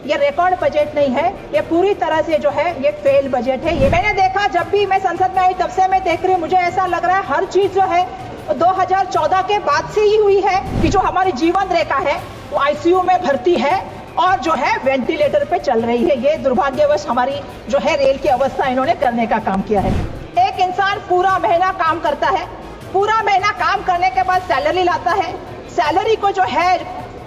ये record budget नहीं है, ये पूरी तरह से जो है ये फेल बजट है। ये मैंने देखा, जब भी मैं संसद में आई तब से मैं देख रही हूँ, मुझे ऐसा लग रहा है हर चीज जो है 2014 के बाद से ही हुई है कि जो हमारी जीवन रेखा है वो आईसीयू में भर्ती है और जो है वेंटिलेटर पे चल रही है। ये दुर्भाग्यवश हमारी जो है रेल की अवस्था इन्होंने करने का काम किया है। एक इंसान पूरा महीना काम करता है, पूरा महीना काम करने के बाद सैलरी लाता है, सैलरी को जो है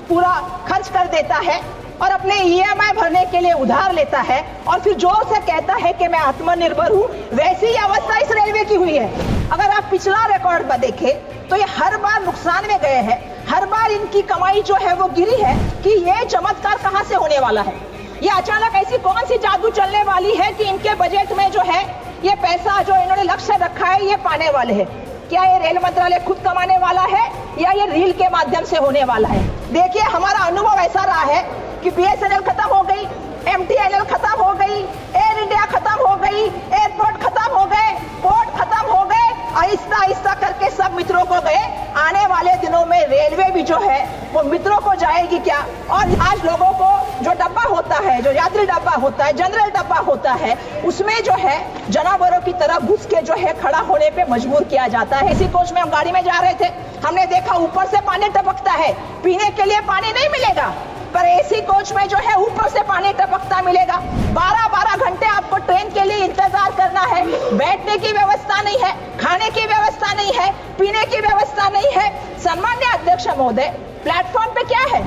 पूरा खर्च कर देता है और अपने ईएमआई भरने के लिए उधार लेता है और फिर जोर से कहता है कि मैं आत्मनिर्भर हूँ। वैसी ही अवस्था इस रेलवे की हुई है। अगर आप पिछला रिकॉर्ड पर देखें तो ये हर बार नुकसान में गए हैं, हर बार इनकी कमाई जो है वो गिरी है कि ये चमत्कार कहाँ से होने वाला है। ये अचानक ऐसी कौन सी जादू चलने वाली है कि इनके बजट में जो है ये पैसा जो इन्होंने लक्ष्य रखा है ये पाने वाले हैं। क्या ये रेल मंत्रालय खुद कमाने वाला है या ये रील के माध्यम से होने वाला है? देखिए, हमारा अनुभव ऐसा रहा है कि बीएसएनएल खत्म हो गई, एमटीएनएल खत्म हो गई, एयर इंडिया खत्म हो गई, एयरपोर्ट खत्म हो गए, पोर्ट खत्म हो गए, आहिस्ता आहिस्ता करके सब मित्रों को गए। आने वाले दिनों में रेलवे भी जो है वो मित्रों को जाएगी क्या? और आज लोगों को जो डब्बा होता है, जो यात्री डब्बा होता है, जनरल डब्बा होता है, उसमें जो है जानवरों की तरह घुस के जो है खड़ा होने पे मजबूर किया जाता है। इसी कोच में हम गाड़ी में जा रहे थे, हमने देखा ऊपर से पानी टपकता है, पीने के लिए पानी नहीं मिलेगा, पर एसी कोच में जो है ऊपर से पानी टपकता मिलेगा। 12-12 घंटे आपको ट्रेन के लिए इंतजार करना है, बैठने की व्यवस्था नहीं है, खाने की व्यवस्था नहीं है, पीने की व्यवस्था नहीं है। सम्मान्य अध्यक्ष महोदय, प्लेटफॉर्म पे क्या है?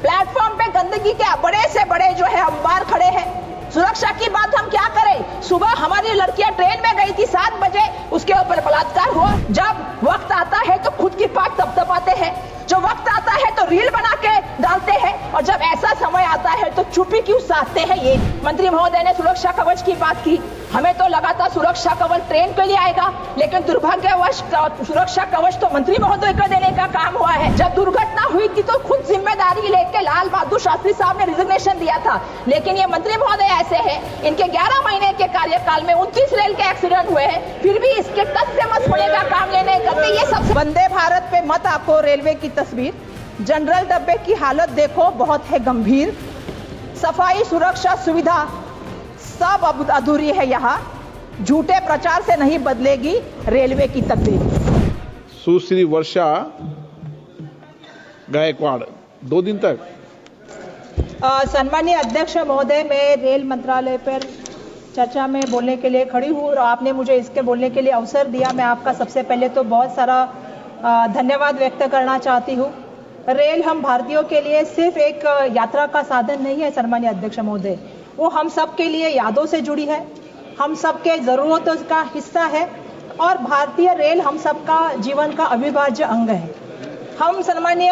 प्लेटफॉर्म पे गंदगी के बड़े से बड़े जो है अंबार खड़े हैं। सुरक्षा की बात हम क्या करें? सुबह हमारी लड़कियां ट्रेन में गई थी 7 बजे, उसके ऊपर बलात्कार हुआ। जब वक्त आता है तो खुद की पाक तपतपाते हैं, जो वक्त आता है तो रील बना के डालते हैं, और जब ऐसा समय आता है तो चुप्पी क्यों साधते हैं? ये मंत्री महोदय ने सुरक्षा कवच की बात की, हमें तो लगा था सुरक्षा कवच ट्रेन के लिए आएगा, लेकिन दुर्भाग्यवश सुरक्षा कवच तो मंत्री महोदय को देने का काम हुआ है। जब दुर्घटना हुई थी तो खुद जिम्मेदारी लेके लाल बहादुर शास्त्री साहब ने रिजिग्नेशन दिया था, लेकिन ये मंत्री महोदय ऐसे हैं, इनके 11 महीने के कार्यकाल में 29 रेल के एक्सीडेंट हुए हैं, फिर भी इसके तथ्य मत होने का काम लेने करते। ये सब वंदे भारत पे मत आपको रेलवे की तस्वीर, जनरल डब्बे की हालत देखो, बहुत है गंभीर। सफाई, सुरक्षा, सुविधा सब अब अधूरी है। यहाँ झूठे प्रचार से नहीं बदलेगी रेलवे की तकदीर। सुश्री वर्षा गायकवाड़ 2 दिन तक। सम्मानीय अध्यक्ष महोदय, मैं रेल मंत्रालय पर चर्चा में बोलने के लिए खड़ी हूँ और आपने मुझे इसके बोलने के लिए अवसर दिया। मैं आपका सबसे पहले तो बहुत सारा धन्यवाद व्यक्त करना चाहती हूँ। रेल हम भारतीयों के लिए सिर्फ एक यात्रा का साधन नहीं है सम्मानीय अध्यक्ष महोदय, वो हम सब के लिए यादों से जुड़ी है, हम सबके ज़रूरतों का हिस्सा है और भारतीय रेल हम सबका जीवन का अविभाज्य अंग है। हम सम्मानीय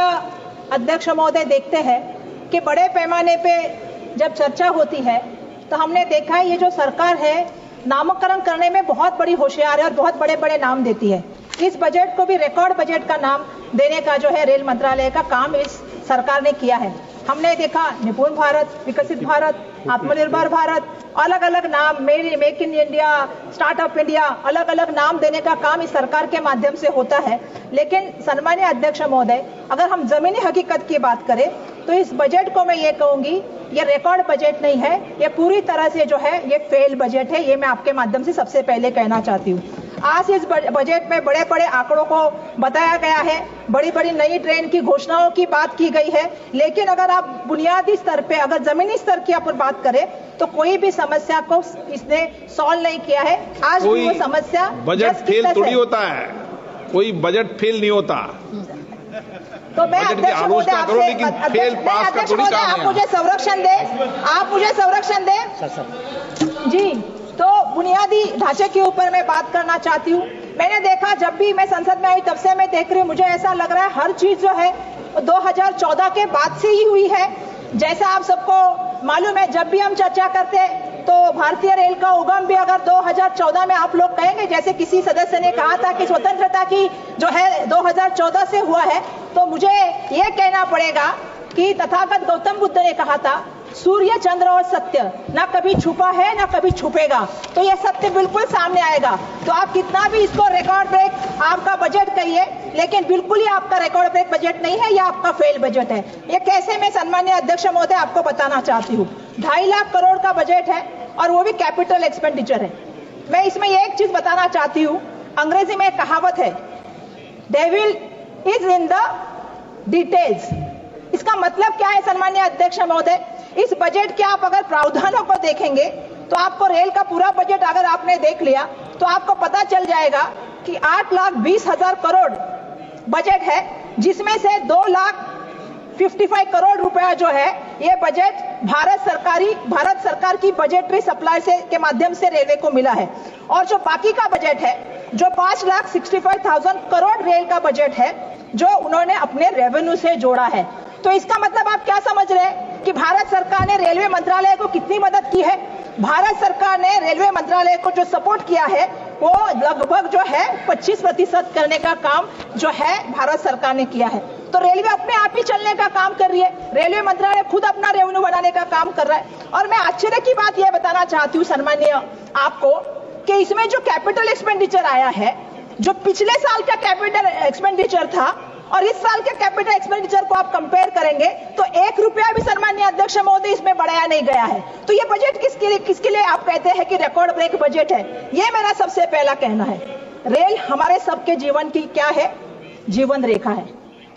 अध्यक्ष महोदय देखते हैं कि बड़े पैमाने पे जब चर्चा होती है तो हमने देखा है ये जो सरकार है नामकरण करने में बहुत बड़ी होशियार है और बहुत बड़े बड़े नाम देती है। इस बजट को भी रिकॉर्ड बजट का नाम देने का जो है रेल मंत्रालय का काम इस सरकार ने किया है। हमने देखा निपुण भारत, विकसित भारत, आत्मनिर्भर भारत, अलग अलग नाम, make in India, startup India, अलग अलग नाम देने का काम इस सरकार के माध्यम से होता है। लेकिन सम्मानीय अध्यक्ष महोदय, अगर हम जमीनी हकीकत की बात करें तो इस बजट को मैं ये कहूंगी, ये रिकॉर्ड बजट नहीं है, ये पूरी तरह से जो है ये फेल बजट है। ये मैं आपके माध्यम से सबसे पहले कहना चाहती हूँ। आज इस बजट में बड़े बड़े आंकड़ों को बताया गया है, बड़ी बड़ी नई ट्रेन की घोषणाओं की बात की गई है, लेकिन अगर आप बुनियादी स्तर पे, अगर जमीनी स्तर की अपन बात करें तो कोई भी समस्या को इसने सॉल्व नहीं किया है। आज वो समस्या बजट फेल थोड़ी होता है, कोई बजट फेल नहीं होता। तो मैं अध्यक्ष महोदय आपसे आप मुझे संरक्षण दे, आप मुझे संरक्षण दे जी। तो बुनियादी ढांचे के ऊपर मैं बात करना चाहती हूँ। मैंने देखा, जब भी मैं संसद में आई तब से मैं देख रही हूँ, मुझे ऐसा लग रहा है हर चीज जो है 2014 के बाद से ही हुई है। जैसा आप सबको मालूम है, जब भी हम चर्चा करते तो भारतीय रेल का उगम भी अगर 2014 में आप लोग कहेंगे, जैसे किसी सदस्य ने कहा था कि स्वतंत्रता की जो है 2014 से हुआ है, तो मुझे ये कहना पड़ेगा कि तथागत गौतम बुद्ध ने कहा था सूर्य, चंद्र और सत्य ना कभी छुपा है ना कभी छुपेगा। तो ये सत्य बिल्कुल सामने आएगा। तो आप कितना भी इसको रिकॉर्ड ब्रेक आपका बजट कहिए, लेकिन बिल्कुल ही आपका रिकॉर्ड ब्रेक बजट नहीं है, ये आपका फेल बजट है। ये कैसे, मैं सम्माननीय अध्यक्ष महोदय आपको बताना चाहती हूँ। 2.5 लाख करोड़ का बजट है और वो भी कैपिटल एक्सपेंडिचर है। मैं इसमें एक चीज बताना चाहती हूँ, अंग्रेजी में एक कहावत है, devil is in the details. इसका मतलब क्या है सम्माननीय अध्यक्ष महोदय? इस बजट के आप अगर प्रावधानों को देखेंगे तो आपको रेल का पूरा बजट अगर आपने देख लिया तो आपको पता चल जाएगा कि 8,20,000 करोड़ बजट है, जिसमें से 2,55 करोड़ रुपया जो है ये बजट भारत सरकार की बजटरी सप्लाई से के माध्यम से रेलवे को मिला है। और जो बाकी का बजट है, जो 5,65,000 करोड़ रेल का बजट है, जो उन्होंने अपने रेवेन्यू से जोड़ा है। तो इसका मतलब आप क्या समझ रहे हैं कि भारत सरकार ने रेलवे मंत्रालय को कितनी मदद की है? भारत सरकार ने रेलवे मंत्रालय को जो सपोर्ट किया है वो लगभग जो है 25% करने का काम जो है भारत सरकार ने किया है। तो रेलवे अपने आप ही चलने का काम कर रही है, रेलवे मंत्रालय खुद अपना रेवेन्यू बढ़ाने का काम कर रहा है। और मैं आश्चर्य की बात यह बताना चाहती हूँ सम्माननीय आपको कि इसमें जो कैपिटल एक्सपेंडिचर आया है, जो पिछले साल का कैपिटल एक्सपेंडिचर था और इस साल के कैपिटल एक्सपेंडिचर को आप कंपेयर करेंगे तो 1 रुपया भी सम्माननीय अध्यक्ष महोदय इसमें बढ़ाया नहीं गया है। तो ये बजट किसके लिए आप कहते हैं कि रिकॉर्ड ब्रेक बजट है? ये मेरा सबसे पहला कहना है। रेल हमारे सबके जीवन की क्या है? जीवन रेखा है।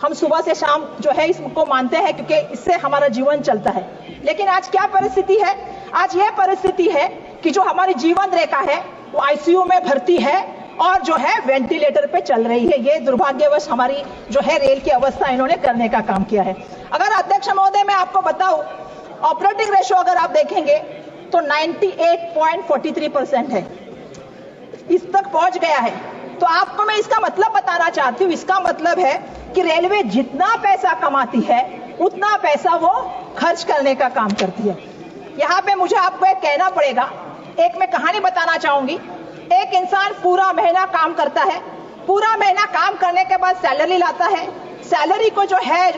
हम सुबह से शाम जो है इसको मानते हैं क्योंकि इससे हमारा जीवन चलता है। लेकिन आज क्या परिस्थिति है? आज यह परिस्थिति है कि जो हमारी जीवन रेखा है वो आईसीयू में भर्ती है और जो है वेंटिलेटर पे चल रही है। ये दुर्भाग्यवश हमारी जो है रेल की अवस्था इन्होंने करने का काम किया है। अगर अध्यक्ष महोदय मैं आपको बताऊं, ऑपरेटिंग रेशो अगर आप देखेंगे तो 98.43% है, इस तक पहुंच गया है। तो आपको मैं इसका मतलब बताना चाहती हूँ, इसका मतलब है कि रेलवे जितना पैसा कमाती है उतना पैसा वो खर्च करने का काम करती है। यहाँ पे मुझे आपको एक कहना पड़ेगा, एक मैं कहानी बताना चाहूंगी। एक इंसान पूरा महीना काम करता है, पूरा महीना काम करने के बाद सैलरी लाता है, सैलरी को जो है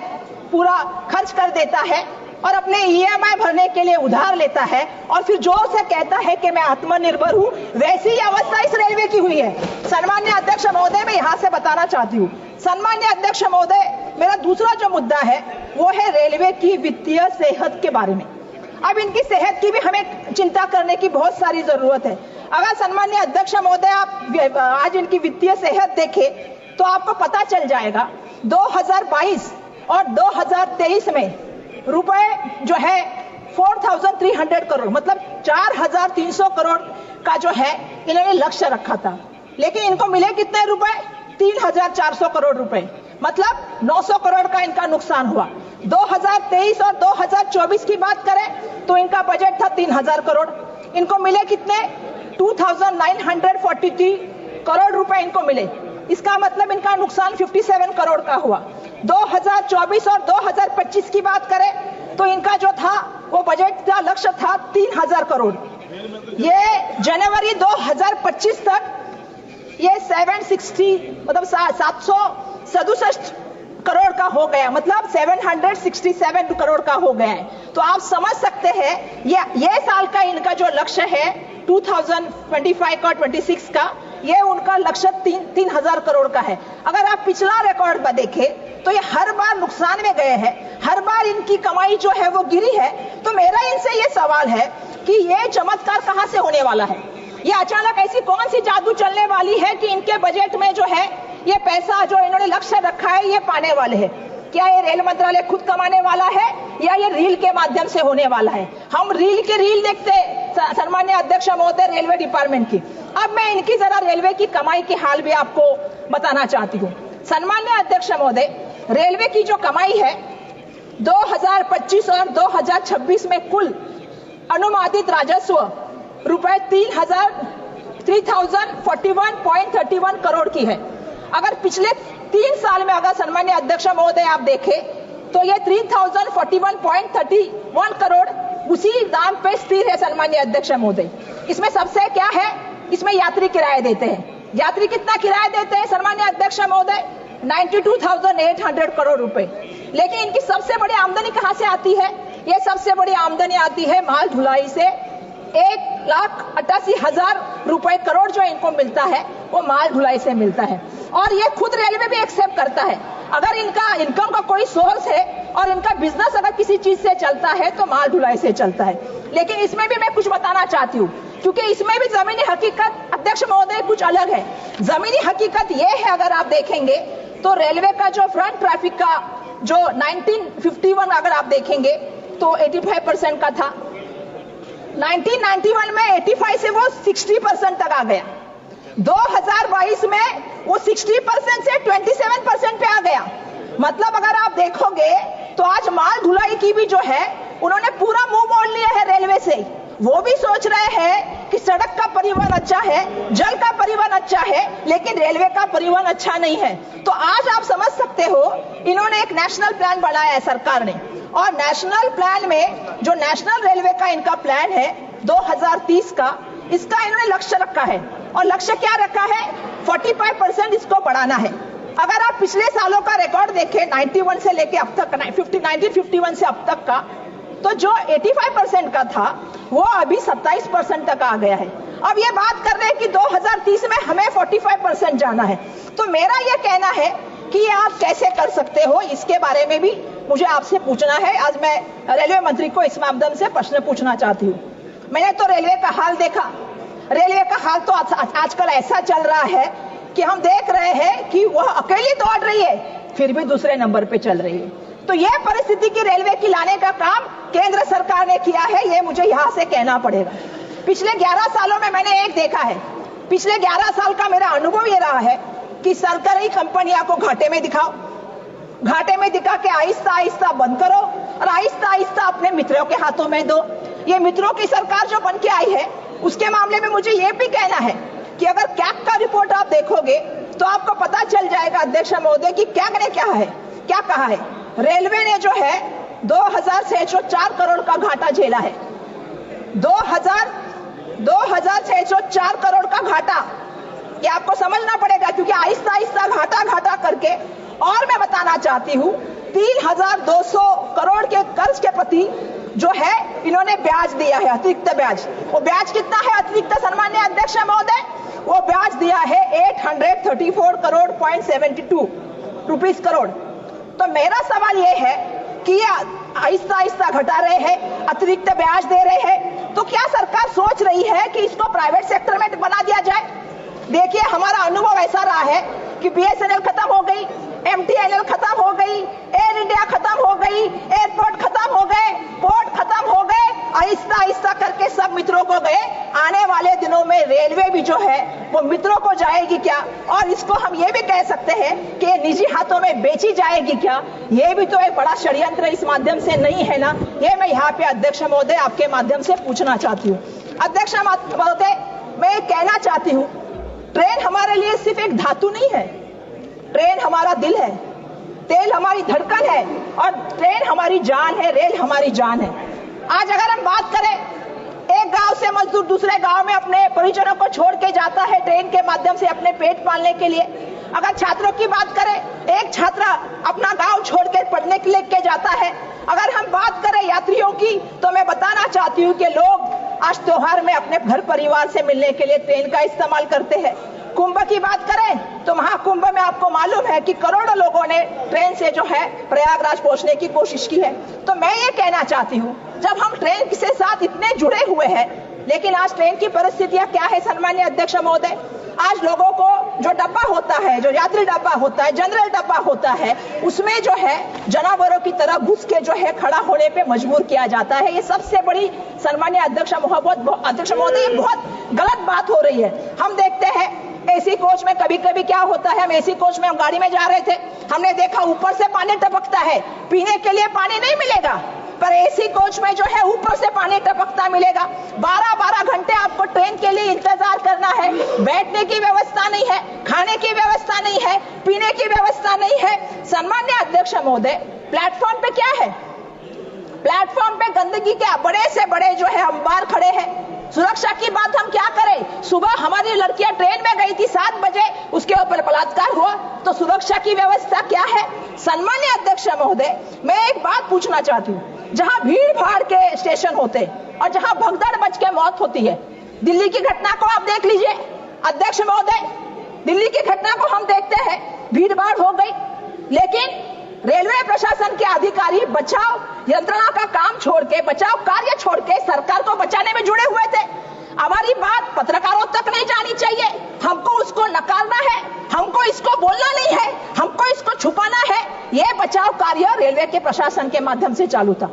पूरा खर्च कर देता है और अपने ईएमआई भरने के लिए उधार लेता है और फिर जोर से कहता है कि मैं आत्मनिर्भर हूं। वैसी ही अवस्था इस रेलवे की हुई है। सम्माननीय अध्यक्ष महोदय मैं यहां से बताना चाहती हूं, सम्माननीय अध्यक्ष महोदय मेरा दूसरा जो मुद्दा है वो है रेलवे की वित्तीय सेहत के बारे में। अब इनकी सेहत की भी हमें चिंता करने की बहुत सारी जरूरत है। अगर सम्माननीय अध्यक्ष महोदय आप आज इनकी वित्तीय सेहत देखें तो आपको पता चल जाएगा 2022 और 2023 में रुपए जो है 4,300 करोड़ मतलब 4,300 करोड़ का जो है इन्होंने लक्ष्य रखा था, लेकिन इनको मिले कितने रुपए? 3,400 करोड़ रुपए, मतलब 900 करोड़ का इनका नुकसान हुआ। 2023 और 2024 की बात करें तो इनका बजट था 3,000 करोड़, इनको मिले कितने? 2,943 करोड़ रुपए इनको मिले। इसका मतलब इनका नुकसान 57 करोड़ का हुआ। 2024 और 2025 की बात करें तो इनका जो था वो बजट का लक्ष्य था 3,000 करोड़। ये जनवरी 2025 तक ये 760 मतलब 767 करोड़ का हो गया, मतलब 767 करोड़ का हो गया है। तो आप समझ सकते हैं ये साल का इनका जो लक्ष्य है 2025 का 26 का, ये उनका लक्ष्य 3,000 करोड़ का है। अगर आप पिछला रिकॉर्ड में देखें तो ये हर बार नुकसान में गए हैं, हर बार इनकी कमाई जो है वो गिरी है। तो मेरा इनसे ये सवाल है कि ये चमत्कार कहां से होने वाला है? ये अचानक ऐसी कौन सी जादू चलने वाली है कि इनके बजट में जो है ये पैसा जो इन्होंने लक्ष्य रखा है ये पाने वाले हैं? क्या ये रेल मंत्रालय खुद कमाने वाला है या ये रील के माध्यम से होने वाला है? हम रील देखते सम्माननीय अध्यक्ष महोदय रेलवे डिपार्टमेंट की। अब मैं इनकी जरा रेलवे की कमाई की हाल भी आपको बताना चाहती हूँ। सम्माननीय अध्यक्ष महोदय, रेलवे की जो कमाई है 2025 और 2026 में कुल अनुमानित राजस्व रुपए 3,041.31 करोड़ की है। अगर पिछले 3 साल में अगर सम्माननीय अध्यक्ष महोदय आप देखें तो ये 3,041.31 करोड़ उसी दाम पे स्थिर है सम्माननीय अध्यक्ष महोदय। इसमें सबसे क्या है, इसमें यात्री किराया देते हैं। यात्री कितना किराया देते हैं सम्माननीय अध्यक्ष महोदय? 92,800 करोड़ रुपए। लेकिन इनकी सबसे बड़ी आमदनी कहां से आती है? ये सबसे बड़ी आमदनी आती है माल ढुलाई से। 1,88,000 रुपए करोड़ जो इनको मिलता है वो माल ढुलाई से मिलता है। और ये खुद रेलवे भी एक्सेप्ट करता है, अगर इनका इनकम का कोई सोर्स है और इनका बिजनेस अगर किसी चीज से चलता है तो माल ढुलाई से चलता है। लेकिन इसमें भी मैं कुछ बताना चाहती हूँ, क्योंकि इसमें भी जमीनी हकीकत अध्यक्ष महोदय कुछ अलग है। जमीनी हकीकत ये है, अगर आप देखेंगे तो रेलवे का जो फ्रंट ट्रैफिक का जो 1951 अगर आप देखेंगे तो 85% का था। 1991 में 85 से वो 60% तक आ गया। 2022 में वो 60% से 27% पे आ गया। मतलब अगर आप देखोगे तो आज माल ढुलाई की भी जो है उन्होंने पूरा मुंह मोड़ लिया है रेलवे से। वो भी सोच रहे हैं कि सड़क का परिवहन अच्छा है, जल का परिवहन अच्छा है, लेकिन रेलवे का परिवहन अच्छा नहीं है। तो आज आप समझ सकते हो इन्होंने एक नेशनल प्लान बनाया है सरकार ने, और नेशनल प्लान में जो नेशनल रेलवे का इनका प्लान है 2030 का, इसका इन्होंने लक्ष्य रखा है। और लक्ष्य क्या रखा है? 45% इसको बढ़ाना है। अगर आप पिछले सालों का रिकॉर्ड देखें 91 से लेके अब तक 1951 से अब तक का, तो जो 85% का था वो अभी 27% तक आ गया है। अब ये बात कर रहे हैं कि 2030 में हमें 45% जाना है। तो मेरा ये कहना है कि आप कैसे कर सकते हो, इसके बारे में भी मुझे आपसे पूछना है। आज मैं रेलवे मंत्री को इस माध्यम से प्रश्न पूछना चाहती हूँ। मैंने तो रेलवे का हाल देखा। रेलवे का हाल तो आजकल ऐसा चल रहा है कि हम देख रहे हैं कि वह अकेली दौड़ रही है, फिर भी दूसरे नंबर पे चल रही है। तो यह परिस्थिति की रेलवे की लाने का काम केंद्र सरकार ने किया है, ये मुझे यहां से कहना पड़ेगा। पिछले 11 सालों में मैंने एक देखा है, पिछले 11 साल का मेरा अनुभव ये रहा है कि सरकारी कंपनियां को घाटे में दिखाओ, घाटे में दिखा के आहिस्ता आहिस्ता बंद करो और आहिस्ता आहिस्ता अपने मित्रों के हाथों में दो। ये मित्रों की सरकार जो बन के आई है उसके मामले में मुझे ये भी कहना है कि अगर कैग का रिपोर्ट आप देखोगे तो आपको पता चल जाएगा अध्यक्ष महोदय कि कैग ने क्या कहा है। रेलवे ने जो है 2,604 करोड़ का घाटा झेला है। 2,604 करोड़ का घाटा, ये आपको समझना पड़ेगा, क्योंकि आहिस्ता आहिस्ता घाटा करके, और मैं बताना चाहती हूँ 3,200 करोड़ के कर्ज के प्रति जो है इन्होंने ब्याज दिया है, अतिरिक्त ब्याज। वो ब्याज कितना है अतिरिक्त सम्मान्य अध्यक्ष महोदय? वो ब्याज दिया है 834 करोड़ 0.72 रुपीस करोड़। तो मेरा सवाल ये है कि ये आहिस्ता आहिस्ता घटा रहे हैं, अतिरिक्त ब्याज दे रहे हैं, तो क्या सरकार सोच रही है कि इसको प्राइवेट सेक्टर में बना दिया जाए? देखिए, हमारा अनुभव ऐसा रहा है कि BSNL खत्म हो गई, MTNL खत्म हो गई, एयर इंडिया खत्म हो गई, एयरपोर्ट खत्म हो गए, पोर्ट खत्म हो गए, आहिस्ता आहिस्ता करके सब मित्रों को गए। आने वाले दिनों में रेलवे भी जो है वो मित्रों को जाएगी क्या? और इसको हम ये भी कह सकते हैं कि निजी हाथों में बेची जाएगी क्या? ये भी तो एक बड़ा षड्यंत्र इस माध्यम से नहीं है ना? ये मैं यहाँ पे अध्यक्ष महोदय आपके माध्यम से पूछना चाहती हूँ। अध्यक्ष महोदय, मैं कहना चाहती हूँ, ट्रेन हमारे लिए सिर्फ एक धातु नहीं है, ट्रेन हमारा दिल है, तेल हमारी धड़कन है, और ट्रेन हमारी जान है, रेल हमारी जान है। आज अगर हम बात करें, एक गांव से मजदूर दूसरे गांव में अपने परिजनों को छोड़ के जाता है ट्रेन के माध्यम से अपने पेट पालने के लिए। अगर छात्रों की बात करें, एक छात्र अपना गांव छोड़ के पढ़ने के लिए जाता है। अगर हम बात करें यात्रियों की, तो मैं बताना चाहती हूँ कि लोग आज त्योहार में अपने घर परिवार से मिलने के लिए ट्रेन का इस्तेमाल करते हैं। कुंभ की बात करें तो महाकुंभ में आपको मालूम है कि करोड़ों लोगों ने ट्रेन से जो है प्रयागराज पहुंचने की कोशिश की है। तो मैं ये कहना चाहती हूँ, जब हम ट्रेन के साथ इतने जुड़े हुए हैं, लेकिन आज ट्रेन की परिस्थितियां क्या है सम्मान्य अध्यक्ष महोदय? आज लोगों को जो डब्बा होता है, जो यात्री डब्बा होता है, जनरल डब्बा होता है, उसमें जो है जानवरों की तरह घुस के जो है खड़ा होने पे मजबूर किया जाता है। ये सबसे बड़ी सम्मान्य अध्यक्ष महोदय, ये बहुत गलत बात हो रही है। हम देखते हैं एसी कोच में कभी कभी क्या होता है, हम एसी कोच में हम गाड़ी में जा रहे थे, हमने देखा ऊपर से पानी टपकता है, पीने के लिए पानी नहीं मिलेगा, पर एसी कोच में जो है ऊपर से पानी टपकता मिलेगा। 12-12 घंटे आपको ट्रेन के लिए इंतजार करना है, बैठने की व्यवस्था नहीं है, खाने की व्यवस्था नहीं है, पीने की व्यवस्था नहीं है। सम्मान्य अध्यक्ष महोदय, प्लेटफॉर्म पे क्या है? प्लेटफॉर्म पे गंदगी के बड़े से बड़े जो है अंबार खड़े हैं। सुरक्षा की बात हम क्या करें? सुबह हमारी लड़कियां ट्रेन में गई थी 7 बजे, उसके ऊपर बलात्कार हुआ, तो सुरक्षा की व्यवस्था क्या है? सम्मान्य अध्यक्ष महोदय, मैं एक बात पूछना चाहती हूँ, जहां भीड़ भाड़ के स्टेशन होते और जहां भगदड़ मच के मौत होती है। दिल्ली की घटना को आप देख लीजिए अध्यक्ष महोदय, दिल्ली की घटना को हम देखते हैं, भीड़ भाड़ हो गई, लेकिन रेलवे प्रशासन के अधिकारी बचाव यंत्रणा का काम छोड़ के, बचाव कार्य छोड़ के सरकार को बचाने में जुड़े हुए थे। हमारी बात पत्रकारों तक नहीं जानी चाहिए, हमको उसको नकारना है, हमको इसको बोलना नहीं है, हमको इसको छुपाना है। यह बचाव कार्य रेलवे के प्रशासन के माध्यम से चालू था।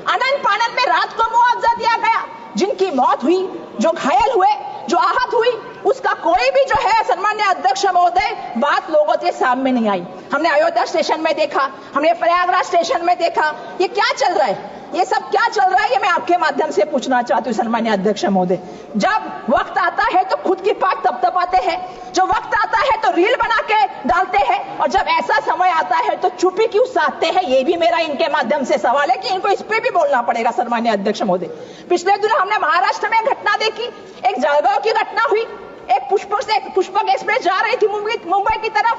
आनन फानन में रात को मुआवजा दिया गया। जिनकी मौत हुई, जो घायल हुए, जो आहत हुई, उसका कोई भी जो है सन्मान्य अध्यक्ष महोदय बात लोगों के सामने नहीं आई। हमने अयोध्या स्टेशन में देखा, हमने प्रयागराज स्टेशन में देखा। ये क्या चल रहा है, ये सब क्या चल रहा है, ये मैं आपके माध्यम से पूछना चाहती हूँ सन्मान्य अध्यक्ष महोदय। जब वक्त आता है तो खुद की पाक तपतपाते हैं, जो वक्त आता है तो रील बना के डालते हैं, और जब ऐसा समय आता है तो चुप्पी क्यों साधते हैं। ये भी मेरा इनके माध्यम से सवाल है कि इनको इस पे भी बोलना पड़ेगा सन्मान्य अध्यक्ष महोदय। पिछले दिनों हमने महाराष्ट्र में घटना देखी, एक जलगांव की घटना हुई, एक पुष्पक एक्सप्रेस जा रही थी मुंबई की तरफ,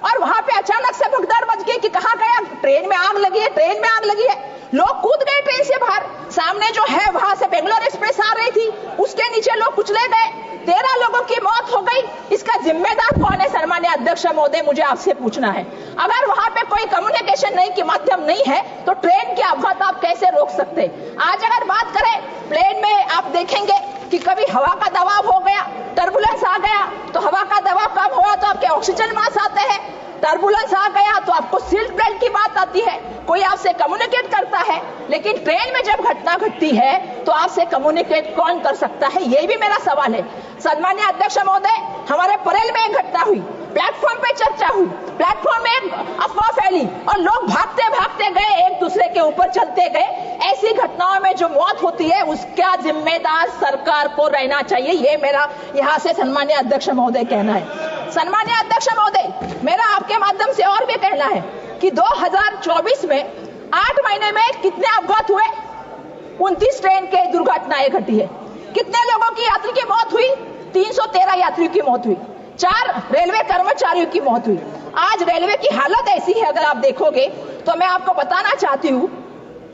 और वहां पे अचानक से भगदड़ मच गई कि कहां गया, ट्रेन में आग लगी है, ट्रेन में आग लगी है। लोग कूद गए ट्रेन से बाहर, सामने जो है वहां से बेंगलोर एक्सप्रेस आ रही थी, उसके नीचे लोग कुचले गए, 13 लोगों की मौत हो गई। इसका जिम्मेदार कौन है सन्मान्य अध्यक्ष महोदय, मुझे आपसे पूछना है। अगर वहां पे कोई कम्युनिकेशन नहीं की माध्यम नहीं है तो ट्रेन के अपघात आप कैसे रोक सकते। आज अगर बात करें प्लेन में, आप देखेंगे कि कभी हवा का दबाव हो गया, टर्बुलेंस आ गया, तो हवा का दबाव कम हुआ तो आपके ऑक्सीजन मास्क आते हैं, टर्बुलेंस आ गया तो आपको सीट बेल्ट की बात आती है, कोई आपसे कम्युनिकेट करता है। लेकिन ट्रेन में जब घटना घटती है तो आपसे कम्युनिकेट कौन कर सकता है, ये भी मेरा सवाल है। सन्मान्य अध्यक्ष महोदय, हमारे परेल में एक घटना हुई, प्लेटफॉर्म पे चर्चा हुई, प्लेटफॉर्म में अफवाह फैली और लोग भागते भागते गए, एक दूसरे के ऊपर चलते गए। ऐसी घटनाओं में जो मौत होती है उसका जिम्मेदार सरकार को रहना चाहिए, ये मेरा यहाँ से सन्मान्य अध्यक्ष महोदय कहना है। सन्मान्य अध्यक्ष महोदय, मेरा आपके माध्यम से और भी कहना है कि 2024 में 8 महीने में कितने अपघात हुए, 29 ट्रेन के दुर्घटनाएं घटी है। कितने लोगों की यात्री की मौत हुई, 313 यात्रियों की मौत हुई, 4 रेलवे कर्मचारियों की मौत हुई। आज रेलवे की हालत ऐसी है, अगर आप देखोगे तो मैं आपको बताना चाहती हूँ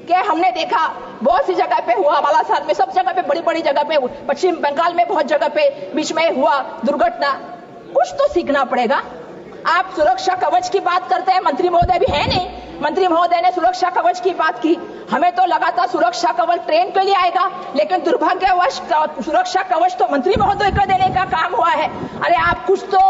कि हमने देखा बहुत सी जगह पे हुआ, बालासार में, सब जगह पे, बड़ी बड़ी जगह पे, पश्चिम बंगाल में बहुत जगह पे बीच में हुआ दुर्घटना। कुछ तो सीखना पड़ेगा। आप सुरक्षा कवच की बात करते हैं, मंत्री महोदय भी है नहीं, मंत्री महोदय ने सुरक्षा कवच की बात की, हमें तो लगा था सुरक्षा कवच ट्रेन के लिए आएगा, लेकिन दुर्भाग्यवश सुरक्षा कवच तो मंत्री महोदय को देने का काम हुआ है। अरे आप कुछ तो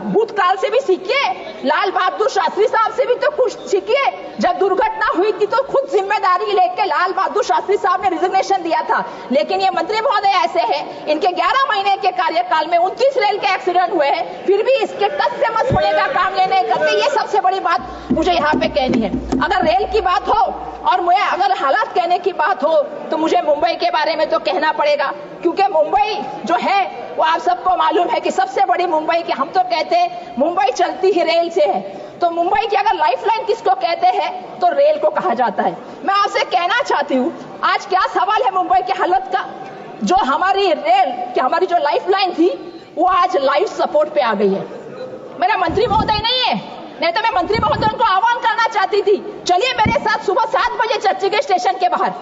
भूतकाल से भी सीखिए, लाल बहादुर शास्त्री साहब से भी तो कुछ सीखिए। जब दुर्घटना हुई थी तो खुद जिम्मेदारी लेके लाल बहादुर शास्त्री साहब ने रिजिग्नेशन दिया था, लेकिन ये मंत्री महोदय ऐसे हैं, इनके 11 महीने के कार्यकाल में 29 रेल के एक्सीडेंट हुए हैं, फिर भी इसके टच से मत होने का काम लेने करते। ये सबसे बड़ी बात मुझे यहाँ पे कहनी है। अगर रेल की बात हो और मुझे अगर हालात कहने की बात हो तो मुझे मुंबई के बारे में तो कहना पड़ेगा, क्योंकि मुंबई जो है वो आप सबको मालूम है कि सबसे बड़ी मुंबई की, हम तो कहते हैं मुंबई चलती ही रेल से है, तो मुंबई की अगर लाइफलाइन किसको कहते हैं तो रेल को कहा जाता है। मैं आपसे कहना चाहती हूँ, आज क्या सवाल है मुंबई की हालत का, जो हमारी रेल की हमारी जो लाइफलाइन थी वो आज लाइफ सपोर्ट पे आ गई है। मेरा मंत्री महोदय नहीं है, नहीं तो मैं मंत्री महोदय को आह्वान करना चाहती थी, चलिए मेरे साथ सुबह 7 बजे चर्चगेट स्टेशन के बाहर,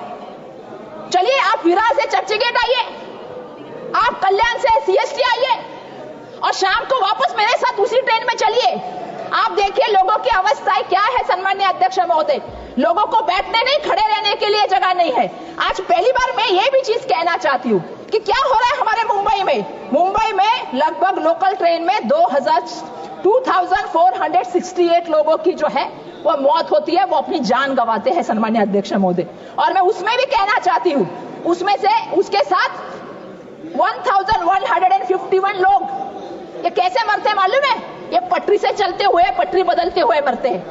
चलिए आप विरार से चर्चगेट आइए, आप कल्याण से सीएसटी आइए और शाम को वापस मेरे साथ उसी ट्रेन में चलिए। आप देखिए लोगों की अवस्थाएं क्या है सन्मान्य अध्यक्ष महोदय, लोगों को बैठने नहीं, खड़े रहने के लिए जगह नहीं है। आज पहली बार मैं ये भी चीज कहना चाहती हूँ कि क्या हो रहा है हमारे मुंबई में। मुंबई में लगभग लोकल ट्रेन में 2468 लोगों की जो है वो मौत होती है, वो अपनी जान गंवाते हैं सन्मान्य अध्यक्ष महोदय। और मैं उसमें भी कहना चाहती हूँ, उसमें से उसके साथ 1151 लोग ये कैसे मरते मालूम है, ये पटरी से चलते हुए, पटरी बदलते हुए मरते हैं।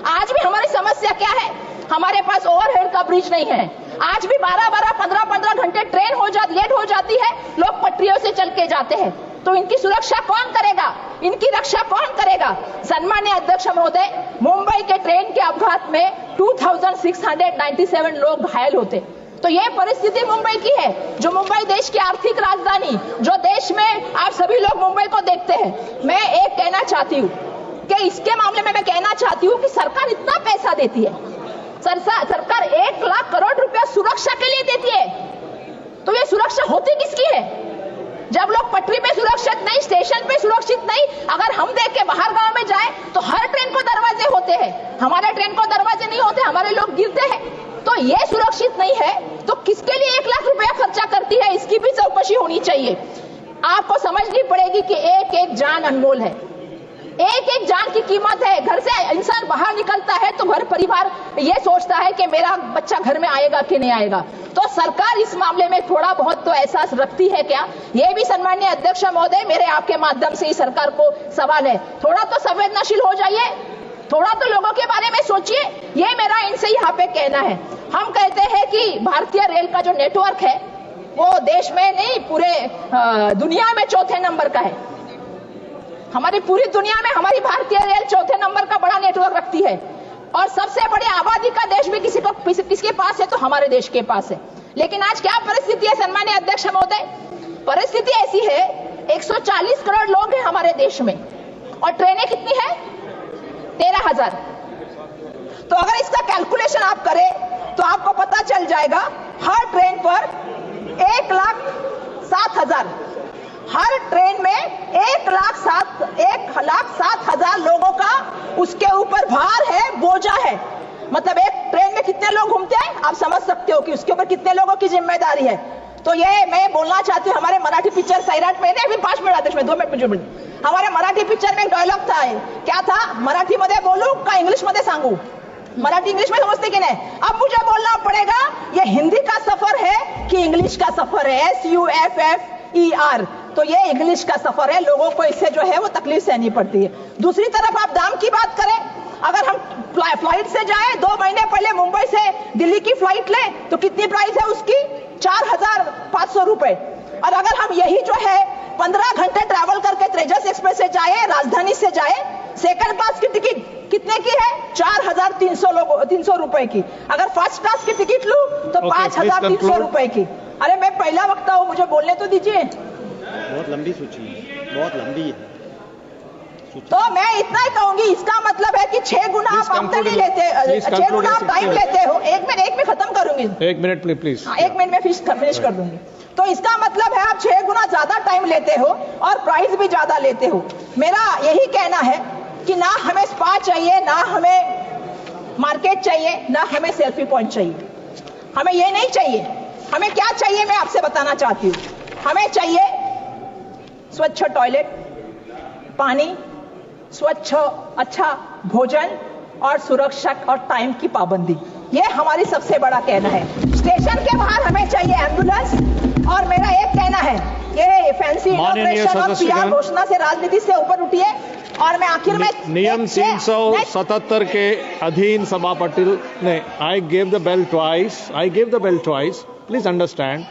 आज भी हमारी समस्या क्या है, हमारे पास ओवरहेड का ब्रिज नहीं है। आज भी 12-12, 15-15 घंटे ट्रेन लेट हो जाती है, लोग पटरियों से चल के जाते हैं, तो इनकी सुरक्षा कौन करेगा, इनकी रक्षा कौन करेगा। सन्मान्य अध्यक्ष महोदय, मुंबई के ट्रेन के अपघात में 2697 लोग घायल होते, तो ये परिस्थिति मुंबई की है, जो मुंबई देश की आर्थिक राजधानी, जो देश में आप सभी लोग मुंबई को देखते हैं। मैं एक कहना चाहती हूँ कि इसके मामले में मैं कहना चाहती हूँ कि सरकार इतना पैसा देती है, सरकार 1 लाख करोड़ रुपया सुरक्षा के लिए देती है, तो ये सुरक्षा होती किसकी है? जब लोग पटरी पे सुरक्षित नहीं, स्टेशन पे सुरक्षित नहीं, अगर हम देख के बाहर गांव में जाए तो हर ट्रेन को दरवाजे होते हैं, हमारे ट्रेन को दरवाजे नहीं होते, हमारे लोग गिरते हैं, तो ये सुरक्षित नहीं है, तो किसके लिए 1 लाख रुपया खर्चा करती है? इसकी भी चौकसी होनी चाहिए। आपको समझनी पड़ेगी कि एक एक जान अनमोल है, एक एक जान की कीमत है। घर से इंसान बाहर निकलता है तो घर परिवार ये सोचता है कि मेरा बच्चा घर में आएगा कि नहीं आएगा। तो सरकार इस मामले में थोड़ा बहुत तो एहसास रखती है क्या? ये भी सम्माननीय अध्यक्ष महोदय, मेरे आपके माध्यम से ही सरकार को सवाल है, थोड़ा तो संवेदनशील हो जाइए, थोड़ा तो लोगों के बारे में सोचिए। ये मेरा इनसे यहाँ पे कहना है। हम कहते हैं कि भारतीय रेल का जो नेटवर्क है वो देश में नहीं, पूरे दुनिया में चौथे नंबर का है। हमारी पूरी दुनिया में हमारी भारतीय रेल चौथे नंबर का बड़ा नेटवर्क रखती है, और सबसे बड़ी आबादी का देश भी किसके पास है? तो हमारे देश के पास है। लेकिन आज क्या परिस्थिति है सम्माननीय अध्यक्ष महोदय? परिस्थिति ऐसी है, 140 करोड़ लोग हैं हमारे देश में, और ट्रेनें कितनी है? 13,000। तो अगर इसका कैलकुलेशन आप करें तो आपको पता चल जाएगा, हर ट्रेन पर 1,07,000, हर ट्रेन में 1,07,000 लोगों का उसके ऊपर भार है, बोझा है। मतलब एक ट्रेन में कितने लोग घूमते हैं, आप समझ सकते हो कि उसके ऊपर कितने लोगों की जिम्मेदारी है। तो ये मैं बोलना चाहती हूँ, हमारे मराठी पिक्चर सैराट में, अभी 5 मिनट आते, 2 मिनिट, हमारे मराठी पिक्चर में एक डायलॉग था, क्या था? मराठी मध्ये बोलू का इंग्लिश मध्ये सांगू? मराठी इंग्लिश में समझते कि नहीं? अब मुझे बोलना पड़ेगा, ये हिंदी का सफर है कि इंग्लिश का सफर है? SUFFER। तो ये इंग्लिश का सफर है, लोगों को इससे जो है वो तकलीफ सहनी पड़ती है। दूसरी तरफ आप दाम की बात करें, अगर हम फ्लाइट से जाए, 2 महीने पहले मुंबई से दिल्ली की फ्लाइट लें तो कितनी प्राइस है उसकी? 4,500 रुपए। और अगर हम यही जो है 15 घंटे ट्रैवल करके तेजस एक्सप्रेस से जाए, राजधानी से जाए, सेकंड क्लास की टिकट कितने की है? 4,300 रुपए की। अगर फर्स्ट क्लास की टिकट लूं तो 5,300 रुपए की। अरे मैं पहला वक्ता हूं, मुझे बोलने तो दीजिए। बहुत लंबी सूची है, बहुत लंबी है। तो मैं इतना ही कहूंगी, इसका मतलब है कि 6 गुना आप आमदनी लेते, 6 गुना आप टाइम लेते हो। एक मिनट खत्म करूंगी, 1 मिनट प्लीज। 1 मिनट में फिनिश कर दूंगी। तो इसका मतलब है आप 6 गुना ज्यादा टाइम लेते हो और प्राइस भी ज्यादा लेते हो। मेरा यही कहना है कि ना हमें स्पा चाहिए, ना हमें मार्केट चाहिए, ना हमें सेल्फी पॉइंट चाहिए। हमें ये नहीं चाहिए। हमें क्या चाहिए मैं आपसे बताना चाहती हूँ। हमें चाहिए स्वच्छ टॉयलेट, पानी, स्वच्छ अच्छा भोजन और सुरक्षा और टाइम की पाबंदी। ये हमारी सबसे बड़ा कहना है। स्टेशन के बाहर हमें चाहिए एम्बुलेंस। और मेरा एक कहना है, ये फैंसी इनॉग्रेशन और PR घोषणा से राजनीति से ऊपर उठिए। और मैं आखिर में नियम 377 के अधीन सभापति ने I gave the bell twice, please understand,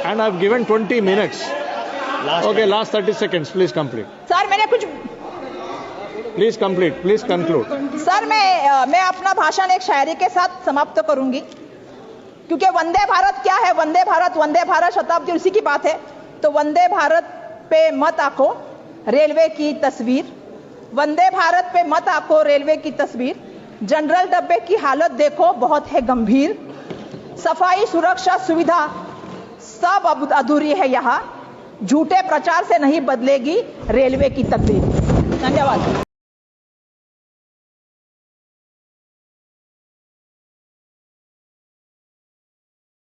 and I have given 20 minutes. Okay, last 30 seconds, please complete. Sir मैंने कुछ, please complete, please conclude. Sir मैं अपना भाषण एक शायरी के साथ समाप्त करूंगी, क्योंकि वंदे भारत क्या है? वंदे भारत शताब्दी उसी की बात है। तो वंदे भारत पे मत आंको रेलवे की तस्वीर, वंदे भारत पे मत आंको रेलवे की तस्वीर। जनरल डब्बे की हालत देखो बहुत है गंभीर, सफाई सुरक्षा सुविधा सब अधूरी है यहाँ, झूठे प्रचार से नहीं बदलेगी रेलवे की तकदीर। धन्यवाद।